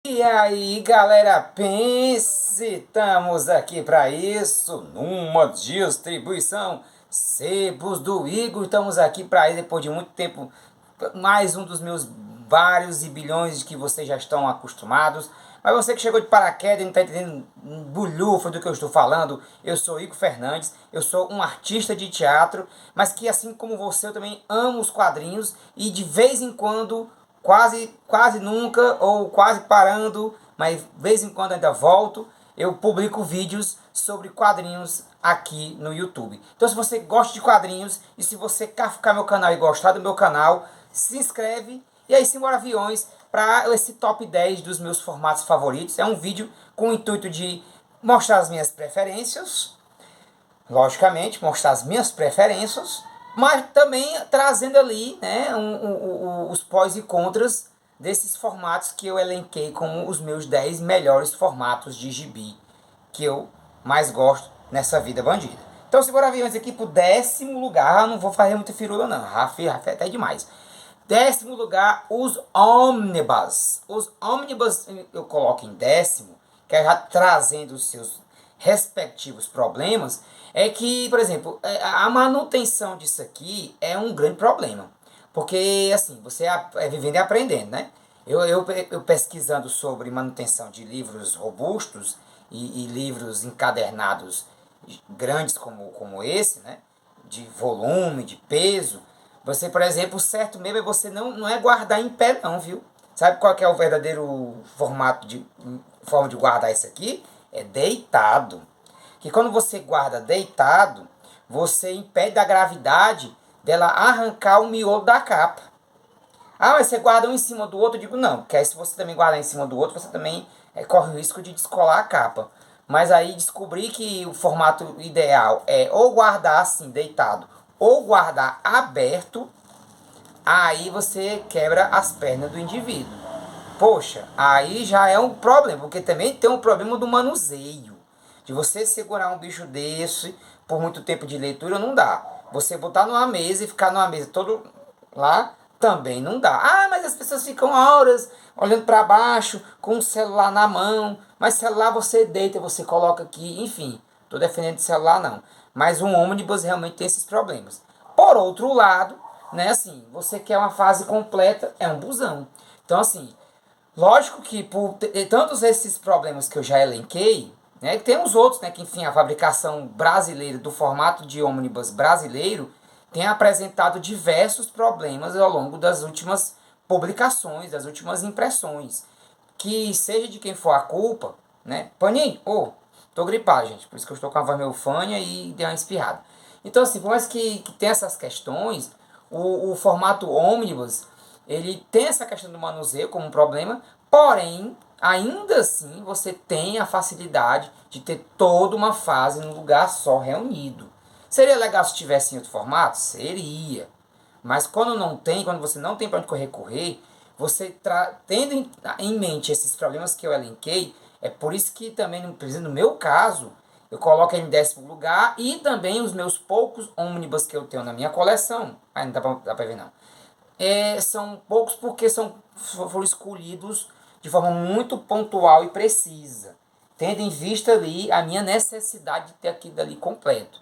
E aí, galera, pense, estamos aqui para isso, numa distribuição Sebos do Igor, estamos aqui para isso depois de muito tempo, mais um dos meus vários e bilhões que vocês já estão acostumados. Mas você que chegou de paraquedas e não está entendendo bulhufa do que eu estou falando, eu sou Igor Fernandes, eu sou um artista de teatro, mas que assim como você eu também amo os quadrinhos e de vez em quando quase nunca, ou quase parando, mas de vez em quando ainda volto, eu publico vídeos sobre quadrinhos aqui no YouTube. Então se você gosta de quadrinhos e se você quer ficar meu canal e gostar do meu canal, se inscreve e aí simbora aviões para esse top 10 dos meus formatos favoritos. É um vídeo com o intuito de mostrar as minhas preferências, logicamente, mostrar as minhas preferências, mas também trazendo ali, né, os pós e contras desses formatos que eu elenquei como os meus 10 melhores formatos de gibi que eu mais gosto nessa vida bandida. Então, segura aviões aqui pro 10º lugar. Não vou fazer muita firula, não. Rafa é até demais. 10º lugar, os ônibus. Os ônibus eu coloco em 10º, que é já trazendo os seus respectivos problemas, é que, por exemplo, a manutenção disso aqui é um grande problema. Porque, assim, você é vivendo e aprendendo, né? Eu pesquisando sobre manutenção de livros robustos e livros encadernados grandes como esse, né? De volume, de peso. Você, por exemplo, certo mesmo é você não é guardar em pé não, viu? Sabe qual que é o verdadeiro forma de guardar isso aqui? É deitado. Que quando você guarda deitado, você impede a gravidade dela arrancar o miolo da capa. Ah, mas você guarda um em cima do outro? Eu digo, não, porque aí se você também guardar em cima do outro, você também corre o risco de descolar a capa. Mas aí descobri que o formato ideal é ou guardar assim, deitado, ou guardar aberto, aí você quebra as pernas do indivíduo. Poxa, aí já é um problema, porque também tem um problema do manuseio. De você segurar um bicho desse por muito tempo de leitura não dá. Você botar numa mesa e ficar numa mesa todo lá também não dá. Ah, mas as pessoas ficam horas olhando para baixo com o celular na mão. Mas celular você deita, você coloca aqui, enfim. Tô defendendo de celular não. Mas um ônibus realmente tem esses problemas. Por outro lado, né, assim, você quer uma fase completa, é um busão. Então, assim, lógico que por tantos esses problemas que eu já elenquei, né, tem os outros, né, que enfim, a fabricação brasileira do formato de ônibus brasileiro tem apresentado diversos problemas ao longo das últimas publicações, das últimas impressões. Que seja de quem for a culpa, né? Paninho, tô gripado, gente, por isso que eu estou com a voz meio fanha e dei uma espirrada. Então, assim, por mais que tem essas questões, o formato ônibus ele tem essa questão do manuseio como um problema, porém, ainda assim, você tem a facilidade de ter toda uma fase num lugar só reunido. Seria legal se tivesse em outro formato? Seria. Mas quando não tem, quando você não tem para onde recorrer, você tendo em mente esses problemas que eu elenquei, é por isso que também, no meu caso, eu coloco ele em 10º lugar e também os meus poucos ônibus que eu tenho na minha coleção, aí não dá pra ver não, são poucos porque foram escolhidos de forma muito pontual e precisa, tendo em vista ali a minha necessidade de ter aquilo ali completo.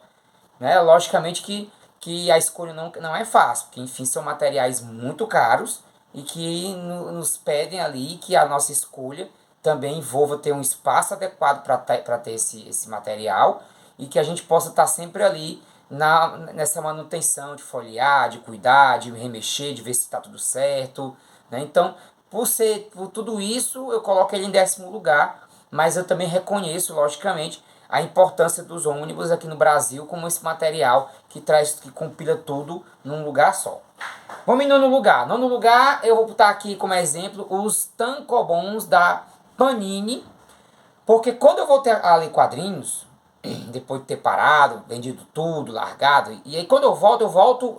Né? Logicamente que a escolha não é fácil, porque enfim são materiais muito caros e que nos pedem ali que a nossa escolha também envolva ter um espaço adequado para ter esse material e que a gente possa estar sempre ali nessa manutenção de folhear, de cuidar, de remexer, de ver se está tudo certo. Né? Então, por tudo isso, eu coloco ele em 10º lugar, mas eu também reconheço, logicamente, a importância dos ônibus aqui no Brasil como esse material que compila tudo num lugar só. Vamos em nono lugar. Nono lugar, eu vou botar aqui como exemplo os tankobons da Panini, porque quando eu voltei a ler quadrinhos, depois de ter parado, vendido tudo, largado, e aí quando eu volto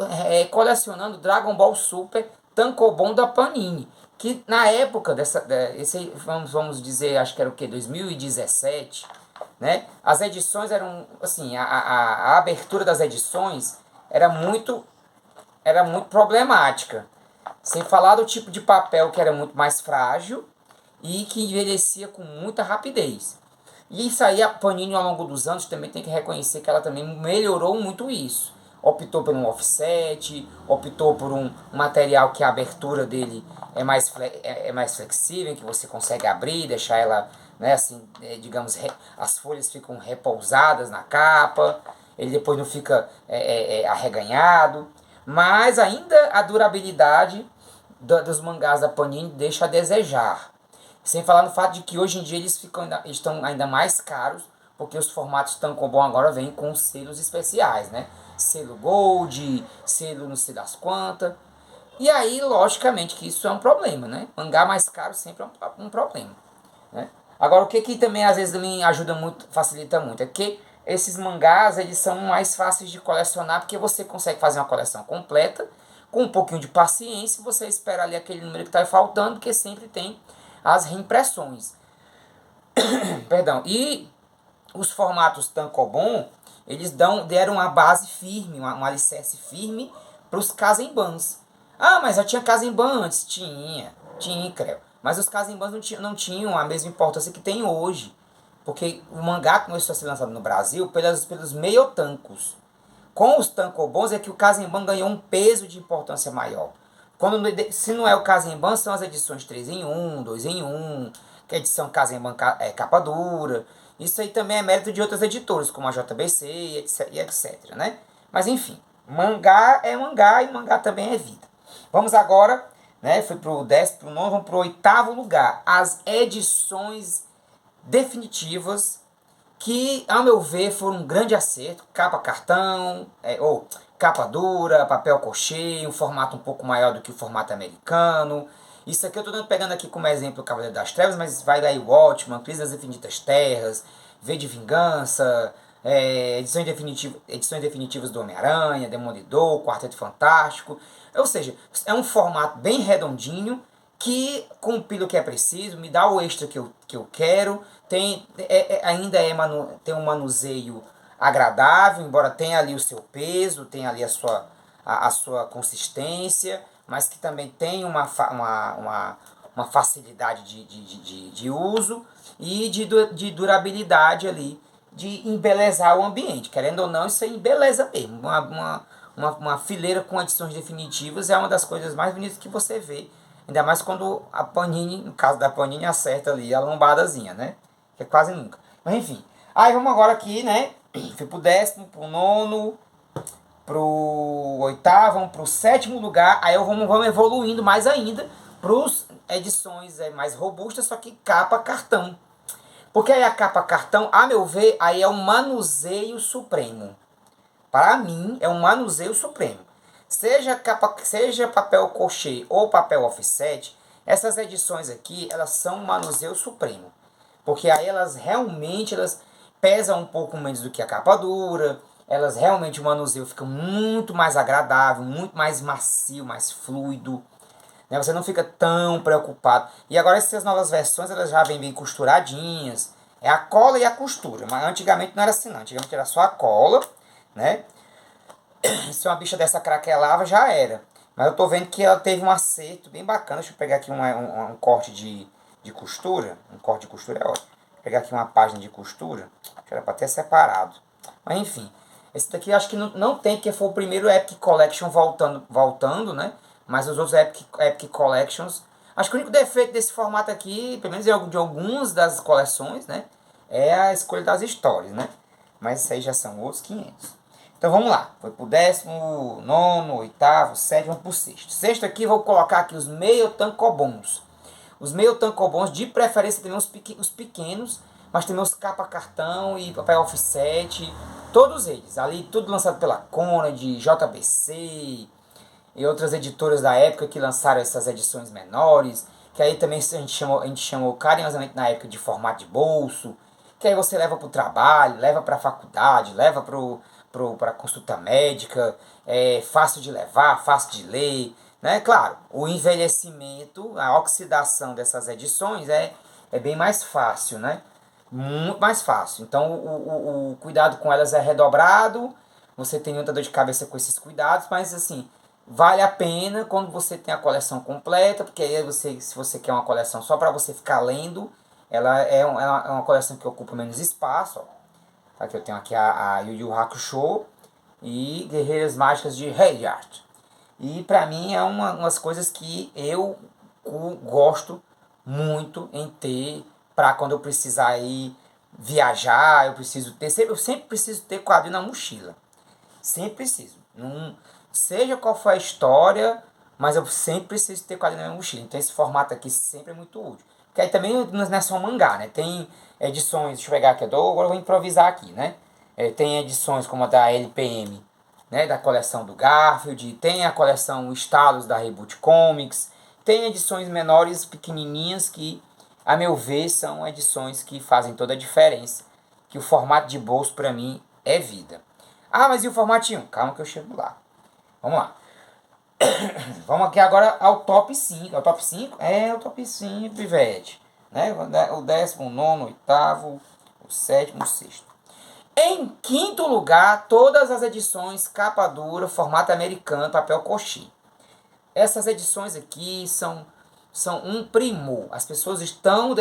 colecionando Dragon Ball Super Tankobon da Panini, que na época esse vamos dizer, acho que era o que, 2017, né? As edições eram assim, a abertura das edições era muito problemática. Sem falar do tipo de papel que era muito mais frágil e que envelhecia com muita rapidez. E isso aí, a Panini, ao longo dos anos, também tem que reconhecer que ela também melhorou muito isso. Optou por um offset, optou por um material que a abertura dele é mais flexível, que você consegue abrir, deixar ela, né, assim, digamos, as folhas ficam repousadas na capa, ele depois não fica arreganhado. Mas ainda a durabilidade dos mangás da Panini deixa a desejar. Sem falar no fato de que hoje em dia eles estão ainda mais caros, porque os formatos tankobon agora vêm com selos especiais, né? Selo Gold, selo não sei das quantas. E aí, logicamente, que isso é um problema, né? Mangá mais caro sempre é um problema, né? Agora, o que também às vezes me ajuda muito, facilita muito, é que esses mangás, eles são mais fáceis de colecionar, porque você consegue fazer uma coleção completa, com um pouquinho de paciência, você espera ali aquele número que está faltando, porque sempre tem as reimpressões. Perdão. E os formatos tankobon, eles deram uma base firme, um alicerce firme para os Kazenbans. Ah, mas já tinha Kazenban antes? Tinha, creio. Mas os Kazenbans não tinham a mesma importância que tem hoje. Porque o mangá começou a ser lançado no Brasil pelos meiotankos. Com os tankobons é que o Kazenban ganhou um peso de importância maior. Se não é o Kazenban, são as edições 3 em 1, 2 em 1, que é a edição Kazenban capa dura. Isso aí também é mérito de outras editoras, como a JBC e etc, né? Mas enfim, mangá é mangá e mangá também é vida. Vamos agora, né? Fui pro 10º, pro 9º, vamos pro 8º lugar. As edições definitivas que, ao meu ver, foram um grande acerto. Capa cartão, ou capa dura, papel crochê, um formato um pouco maior do que o formato americano. Isso aqui eu estou pegando aqui como exemplo o Cavaleiro das Trevas, mas vai daí Watchman, Crise das Infinitas Terras, V de Vingança, edições definitivas do Homem-Aranha, Demolidor, Quarteto Fantástico. Ou seja, é um formato bem redondinho, que compila o que é preciso, me dá o extra que eu quero, tem um manuseio agradável, embora tenha ali o seu peso, tenha ali a sua consistência, mas que também tem uma facilidade de uso e de durabilidade ali, de embelezar o ambiente. Querendo ou não, isso aí embeleza mesmo. Uma fileira com edições definitivas é uma das coisas mais bonitas que você vê. Ainda mais quando a Panini, no caso da Panini, acerta ali a lombadazinha, né? Que é quase nunca. Mas enfim. Aí vamos agora aqui, né? Fui pro 10º, pro 9º, pro 8º, pro 7º lugar. Aí vamos evoluindo mais ainda pros edições mais robustas, só que capa cartão. Porque aí a capa cartão, a meu ver, aí é um manuseio supremo. Para mim, é um manuseio supremo. Seja papel crochê ou papel offset, essas edições aqui, elas são um manuseio supremo. Porque aí elas pesam um pouco menos do que a capa dura, elas realmente, o manuseio fica muito mais agradável, muito mais macio, mais fluido. Né? Você não fica tão preocupado. E agora essas novas versões, elas já vêm bem costuradinhas. É a cola e a costura. Mas antigamente não era assim não. Antigamente era só a cola, né? Se uma bicha dessa craquelava, já era. Mas eu tô vendo que ela teve um acerto bem bacana. Deixa eu pegar aqui um corte de costura. Um corte de costura é ótimo. Vou pegar aqui uma página de costura. Que era pra ter separado. Mas enfim. Esse daqui eu acho que não tem, porque foi o primeiro Epic Collection voltando, né? Mas os outros Epic Collections. Acho que o único defeito desse formato aqui, pelo menos de algumas das coleções, né? É a escolha das histórias, né? Mas isso aí já são outros 500. Então vamos lá. Foi pro 10º, 9º, 8º, 7º, pro 6º. Sexto aqui, vou colocar aqui os meio tankobons. Os meio tankobons, de preferência também os pequenos, mas também os capa cartão e papel offset. Todos eles. Ali tudo lançado pela Conrad, JBC e outras editoras da época que lançaram essas edições menores. Que aí também a gente chamou carinhosamente na época de formato de bolso. Que aí você leva para o trabalho, leva para a faculdade, leva para consulta médica, é fácil de levar, fácil de ler, né? Claro, o envelhecimento, a oxidação dessas edições é bem mais fácil, né? Muito mais fácil. Então o cuidado com elas é redobrado, você tem muita dor de cabeça com esses cuidados, mas assim, Vale a pena quando você tem a coleção completa, porque aí você, se você quer uma coleção só para você ficar lendo, ela é uma coleção que ocupa menos espaço. Ó. Aqui eu tenho aqui a Yu Yu Hakusho e Guerreiras Mágicas de Hedyard. E para mim é umas coisas que eu gosto muito em ter para quando eu precisar ir viajar, eu sempre preciso ter quadrinho na mochila. Sempre preciso. Não, seja qual for a história, mas eu sempre preciso ter quadrinho na minha mochila. Então esse formato aqui sempre é muito útil. Porque aí também não é só mangá, né? Tem edições, deixa eu pegar aqui, agora eu vou improvisar aqui, né? Tem edições como a da LPM, né? Da coleção do Garfield, tem a coleção Estalos da Reboot Comics, tem edições menores, pequenininhas, que, a meu ver, são edições que fazem toda a diferença. Que o formato de bolso, para mim, é vida. Ah, mas e o formatinho? Calma que eu chego lá. Vamos lá. Vamos aqui agora ao top 5. É o top 5? É o top 5, Pivete. Né? O 19º, oitavo, o sétimo, o sexto. Em quinto lugar, todas as edições capa dura, formato americano, papel coxi. Essas edições aqui são um primor. As pessoas estão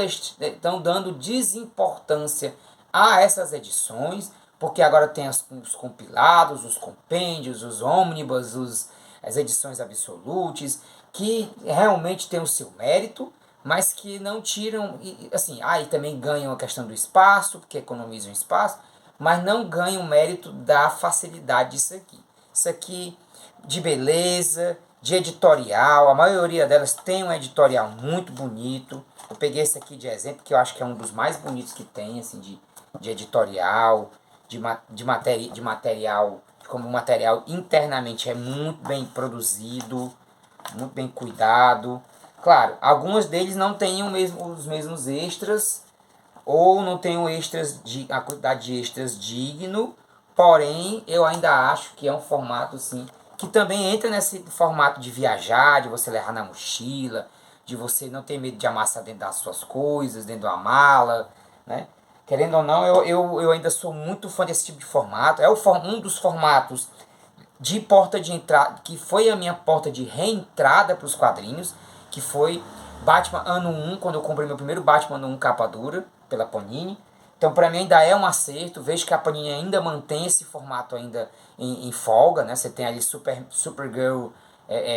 dando desimportância a essas edições, porque agora tem os compilados, os compêndios, os ônibus, as edições absolutes, que realmente têm o seu mérito, mas que não tiram, assim, aí também ganham a questão do espaço, porque economizam espaço, mas não ganham o mérito da facilidade disso aqui. Isso aqui de beleza, de editorial, a maioria delas tem um editorial muito bonito. Eu peguei esse aqui de exemplo, que eu acho que é um dos mais bonitos que tem, assim, de editorial, de material, como material internamente é muito bem produzido, muito bem cuidado. Claro, alguns deles não têm os mesmos extras, ou não tenho a quantidade de extras digno, porém eu ainda acho que é um formato assim, que também entra nesse formato de viajar, de você levar na mochila, de você não ter medo de amassar dentro das suas coisas, dentro da mala, né? Querendo ou não, eu ainda sou muito fã desse tipo de formato. Um dos formatos de porta de entrada, que foi a minha porta de reentrada para os quadrinhos, que foi Batman ano 1, quando eu comprei meu primeiro Batman ano 1 capa dura, pela Panini. Então para mim ainda é um acerto, vejo que a Panini ainda mantém esse formato ainda em folga, né? Você tem ali Supergirl,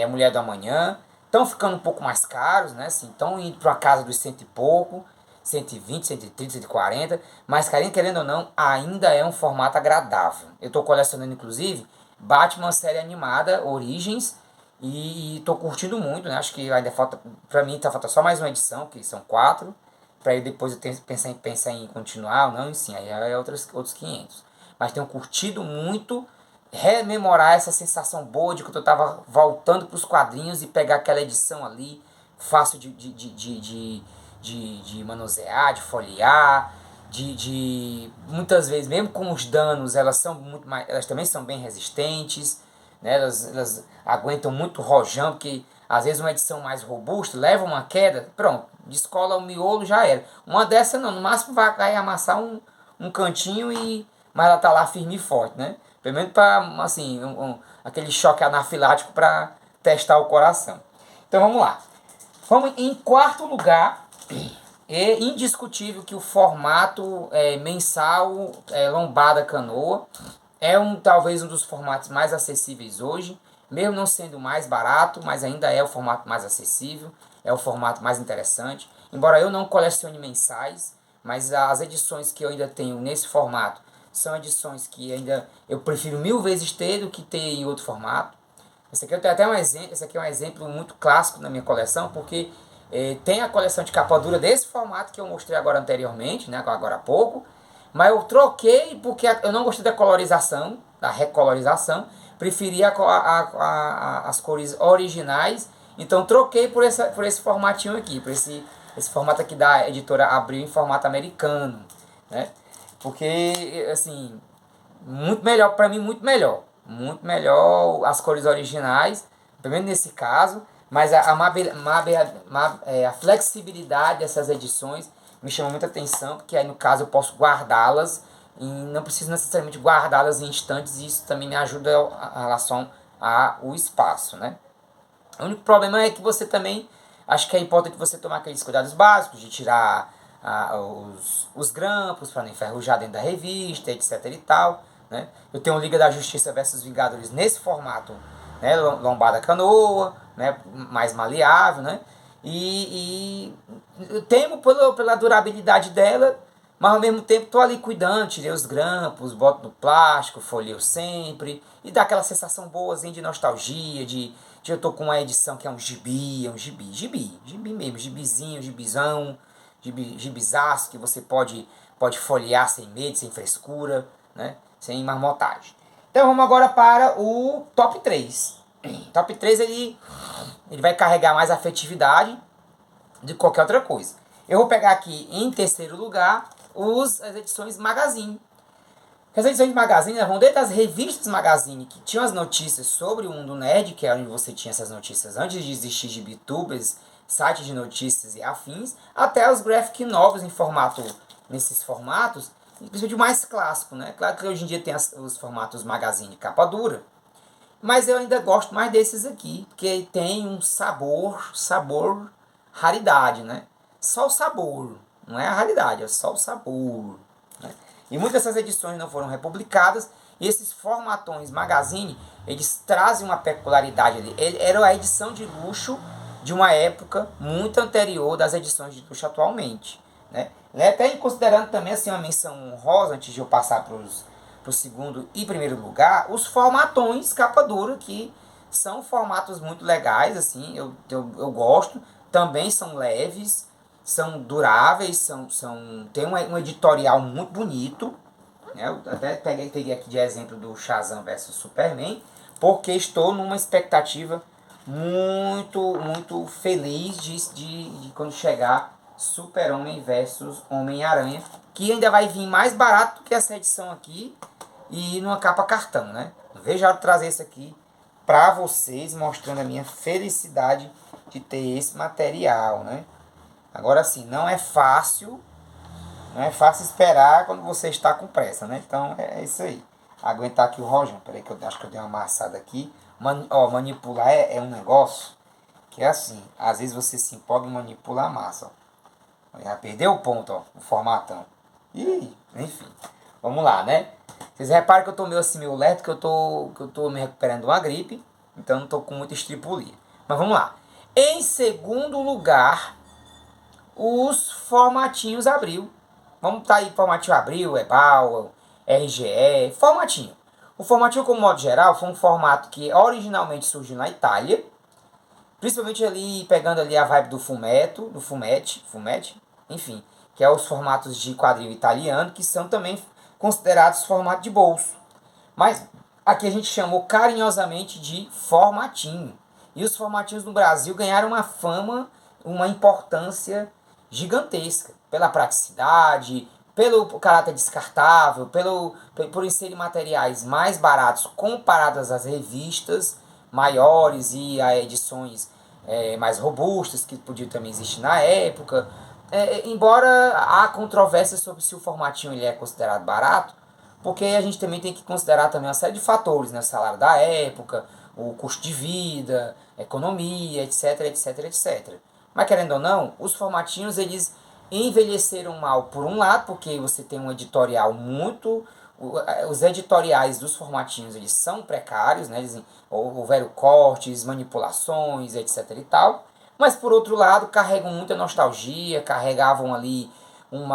Mulher do Amanhã, estão ficando um pouco mais caros, né? Assim, estão indo para uma casa dos cento e pouco, 120, 130, 140, mas querendo ou não, ainda é um formato agradável. Eu estou colecionando inclusive Batman série animada, Origins, e tô curtindo muito, né? Acho que ainda falta, pra mim tá falta só mais uma edição, que são 4, pra depois eu pensar em continuar ou não, e sim, aí é outros 500. Mas tenho curtido muito rememorar essa sensação boa de que eu tava voltando pros quadrinhos e pegar aquela edição ali, fácil de manusear, de folhear, muitas vezes, mesmo com os danos, elas são muito mais, elas também são bem resistentes, né? Elas aguentam muito rojão, porque às vezes uma edição mais robusta leva uma queda, pronto, descola o miolo, já era. Uma dessa não, no máximo vai cair, amassar um cantinho, mas ela tá lá firme e forte, né? Pelo menos para assim, aquele choque anafilático para testar o coração. Então vamos lá. Vamos em quarto lugar. É indiscutível que o formato mensal lombada canoa talvez um dos formatos mais acessíveis hoje, mesmo não sendo mais barato, mas ainda é o formato mais acessível, é o formato mais interessante. Embora eu não colecione mensais, mas as edições que eu ainda tenho nesse formato são edições que ainda eu prefiro 1000 vezes ter do que ter em outro formato. Esse aqui eu tenho até um exemplo, esse aqui é um exemplo muito clássico na minha coleção, porque tem a coleção de capa dura desse formato que eu mostrei agora anteriormente, né, agora há pouco, mas eu troquei porque eu não gostei da colorização, da recolorização, preferi as cores originais, então troquei por esse formatinho aqui, por esse formato aqui da editora Abril em formato americano, né? Porque, assim, muito melhor, para mim, muito melhor as cores originais, pelo menos nesse caso, mas a flexibilidade dessas edições me chama muita atenção, porque aí no caso eu posso guardá-las e não preciso necessariamente guardá-las em instantes, e isso também me ajuda a relação o espaço, né? O único problema é que você também, acho que é importante você tomar aqueles cuidados básicos de tirar os grampos para não enferrujar dentro da revista, etc e tal, né? Eu tenho Liga da Justiça versus Vingadores nesse formato, né? Lombada canoa, né? Mais maleável, né? E eu temo pela durabilidade dela, mas ao mesmo tempo tô ali cuidando, tirei os grampos, boto no plástico, folheio sempre, e dá aquela sensação boazinha de nostalgia, de eu tô com uma edição que é um gibi mesmo, gibizinho, gibizão, gibizaço, que você pode folhear sem medo, sem frescura, né? Sem marmotagem. Então vamos agora para o top 3. Top 3 ele vai carregar mais afetividade de qualquer outra coisa. Eu vou pegar aqui em terceiro lugar as edições Magazine. As edições Magazine vão desde as revistas Magazine, que tinham as notícias sobre o mundo nerd, que era onde você tinha essas notícias antes de existir de BTubers, sites de notícias e afins, até os graphic novels nesses formatos, principalmente o mais clássico, né? Claro que hoje em dia tem os formatos Magazine capa dura, mas eu ainda gosto mais desses aqui, porque tem um sabor, raridade, né? Só o sabor, não é a raridade, é só o sabor, né? E muitas dessas edições não foram republicadas, e esses formatões Magazine, eles trazem uma peculiaridade ali. Era a edição de luxo de uma época muito anterior das edições de luxo atualmente, né? Até considerando também assim uma menção honrosa, antes de eu passar para o segundo e primeiro lugar, os formatões capa dura, que são formatos muito legais, assim, eu gosto, também são leves, são duráveis, tem um editorial muito bonito, né? Eu até peguei aqui de exemplo do Shazam versus Superman, porque estou numa expectativa muito feliz de quando chegar Super-Homem versus Homem-Aranha, que ainda vai vir mais barato do que essa edição aqui e numa capa cartão, né? Veja a hora de trazer isso aqui para vocês, mostrando a minha felicidade de ter esse material, né? Agora sim, não é fácil esperar quando você está com pressa, né? Então é isso aí. Aguentar aqui o rojão. Peraí que eu acho que eu dei uma amassada aqui. Manipular é um negócio que é assim. Às vezes você se empolga e manipula a massa. Ó. Já perdeu o ponto, ó, o formatão. Enfim. Vamos lá, né? Vocês reparam que eu tô meio assim, meio lerdo, que eu tô me recuperando de uma gripe. Então não tô com muita estripulia. Mas vamos lá. Em segundo lugar, os formatinhos Abril. Vamos estar aí, formatinho Abril, Ebal, RGE, formatinho. O formatinho, como modo geral, foi um formato que originalmente surgiu na Itália, principalmente ali, pegando ali a vibe do Fumetti, enfim, que é os formatos de quadrinho italiano, que são também considerados formato de bolso. Mas aqui a gente chamou carinhosamente de formatinho. E os formatinhos no Brasil ganharam uma fama, uma importância gigantesca pela praticidade, pelo caráter descartável, por serem materiais mais baratos comparados às revistas maiores e a edições mais robustas que podiam também existir na época. Embora há controvérsia sobre se o formatinho ele é considerado barato, porque a gente também tem que considerar também uma série de fatores, né? O salário da época, o custo de vida, economia, etc, etc, etc. Mas querendo ou não, os formatinhos eles envelheceram mal por um lado, porque você tem um editorial muito... Os editoriais dos formatinhos eles são precários, né? Houveram cortes, manipulações, etc e tal. Mas por outro lado, carregam muita nostalgia, carregavam ali um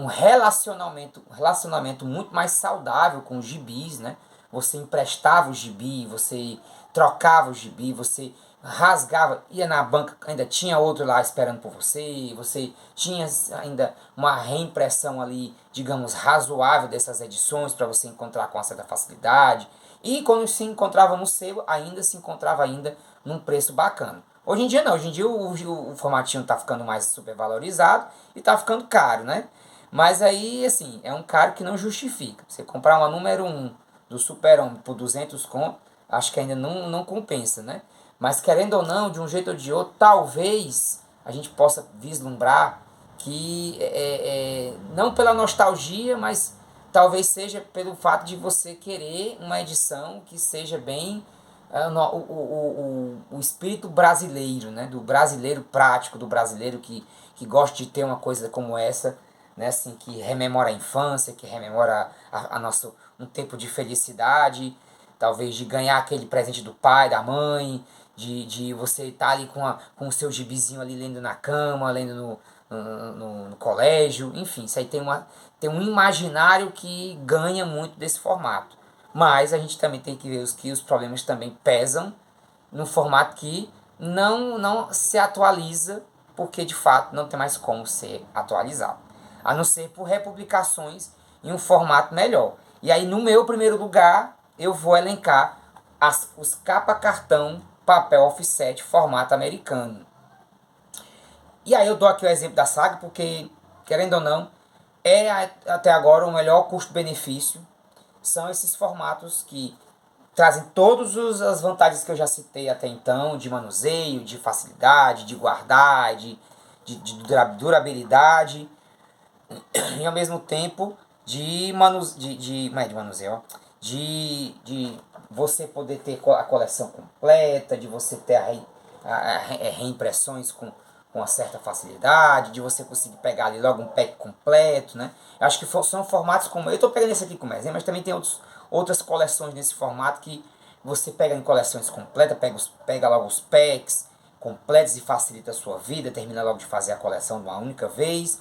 relacionamento muito mais saudável com os gibis, né? Você emprestava o gibi, você trocava o gibi, você rasgava, ia na banca, ainda tinha outro lá esperando por você, você tinha ainda uma reimpressão ali, digamos, razoável dessas edições para você encontrar com uma certa facilidade. E quando se encontrava no sebo, ainda se encontrava ainda num preço bacana. Hoje em dia não, hoje em dia o formatinho tá ficando mais supervalorizado e tá ficando caro, né? Mas aí, assim, é um caro que não justifica. Você comprar uma número um do Super-Homem por 200 conto, acho que ainda não compensa, né? Mas querendo ou não, de um jeito ou de outro, talvez a gente possa vislumbrar que, não pela nostalgia, mas talvez seja pelo fato de você querer uma edição que seja bem o espírito brasileiro, né? Do brasileiro prático, do brasileiro que gosta de ter uma coisa como essa, né? Assim, que rememora a infância, que rememora a nosso, um tempo de felicidade, talvez de ganhar aquele presente do pai, da mãe, de você estar ali com o seu gibizinho ali lendo na cama, lendo no colégio, enfim, isso aí tem um imaginário que ganha muito desse formato. Mas a gente também tem que ver que os problemas também pesam num formato que não se atualiza, porque de fato não tem mais como ser atualizado. A não ser por republicações em um formato melhor. E aí no meu primeiro lugar eu vou elencar os capa-cartão papel offset formato americano. E aí eu dou aqui o exemplo da Saga porque, querendo ou não, é até agora o melhor custo-benefício. São esses formatos que trazem todas as vantagens que eu já citei até então, de manuseio, de facilidade, de guardar, de durabilidade, e ao mesmo tempo de manuseio, de você poder ter a coleção completa, de você ter reimpressões com uma certa facilidade, de você conseguir pegar ali logo um pack completo, né? Eu acho que são formatos como... Eu estou pegando esse aqui como exemplo, mas também tem outras coleções nesse formato que você pega em coleções completas, pega logo os packs completos e facilita a sua vida, termina logo de fazer a coleção de uma única vez.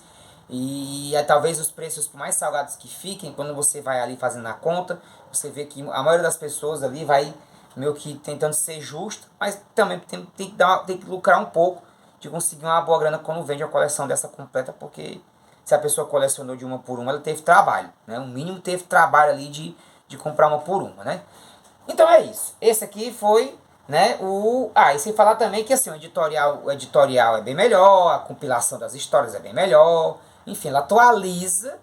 E talvez os preços por mais salgados que fiquem, quando você vai ali fazendo a conta, você vê que a maioria das pessoas ali vai meio que tentando ser justa, mas também tem que lucrar um pouco de conseguir uma boa grana quando vende a coleção dessa completa, porque se a pessoa colecionou de uma por uma, ela teve trabalho, né? O mínimo teve trabalho ali de comprar uma por uma, né? Então é isso. Esse aqui foi, né, e sem falar também que assim, o editorial é bem melhor, a compilação das histórias é bem melhor, enfim, ela atualiza,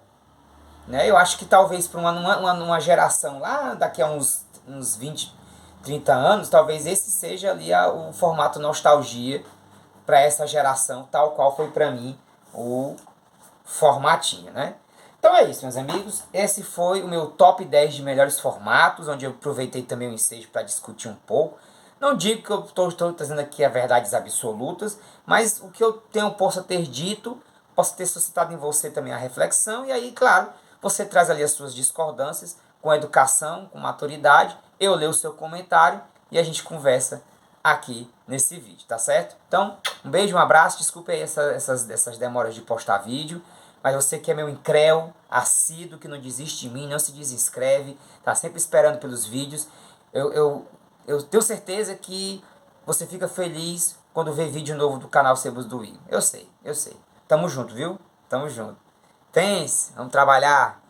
né? Eu acho que talvez para uma geração lá, daqui a uns 20, 30 anos, talvez esse seja ali o formato nostalgia para essa geração, tal qual foi para mim o formatinho, né? Então é isso, meus amigos. Esse foi o meu top 10 de melhores formatos, onde eu aproveitei também o ensejo para discutir um pouco. Não digo que eu estou trazendo aqui as verdades absolutas, mas o que eu posso ter dito, posso ter suscitado em você também a reflexão, e aí, claro, você traz ali as suas discordâncias com educação, com maturidade, eu leio o seu comentário e a gente conversa aqui nesse vídeo, tá certo? Então, um beijo, um abraço, desculpe aí essas demoras de postar vídeo, mas você que é meu incréu, assíduo, que não desiste de mim, não se desinscreve, tá sempre esperando pelos vídeos, eu tenho certeza que você fica feliz quando vê vídeo novo do canal Sebos do Igor. Eu sei. Tamo junto, viu? Tamo junto. Vamos trabalhar.